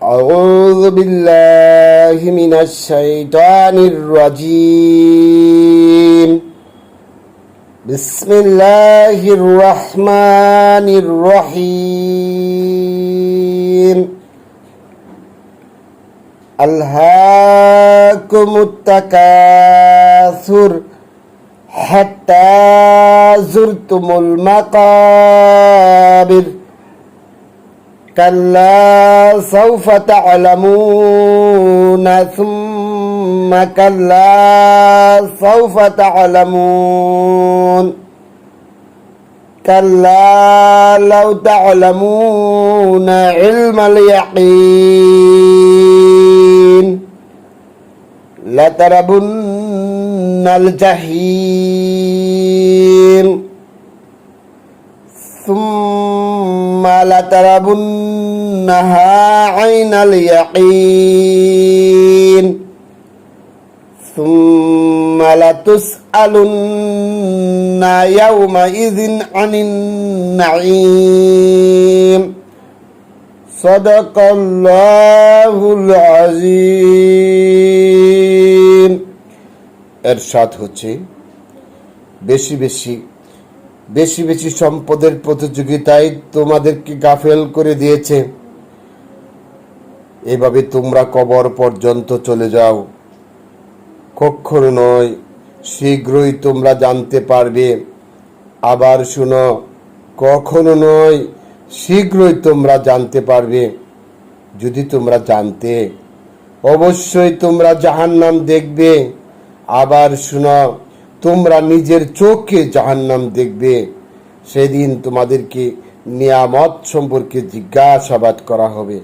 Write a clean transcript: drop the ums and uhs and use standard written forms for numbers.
أعوذ بالله من الشيطان الرجيم بسم الله الرحمن الرحيم ألهاكم التكاثر حتى زرتم المقابر كلا سوف تعلمون ثم كلا سوف تعلمون كلا لو تعلمون علم اليقين لتربن الجحيم ثم لتربنها عين اليقين ثم لتسألن يومئذ عن النعيم صدق الله العظيم। এরশাদ হচ্ছে বেশি বেশি সম্পদের প্রতিযোগিতায় তোমাদেরকে গাফেল করে দিয়েছে। এভাবে তোমরা কবর পর্যন্ত চলে যাও, কখনো নয়, শীঘ্রই তোমরা জানতে পারবে। আবার শুনো, কখনো নয়, শীঘ্রই তোমরা জানতে পারবে। যদি তোমরা জানতে, অবশ্যই তোমরা জাহান্নাম দেখবে। আবার শুনো, তোমরা নিজের চোখে জাহান্নাম দেখবে। সেদিন তোমাদেরকে নিয়ামত সম্পর্কে জিজ্ঞাসাবাদ করা হবে।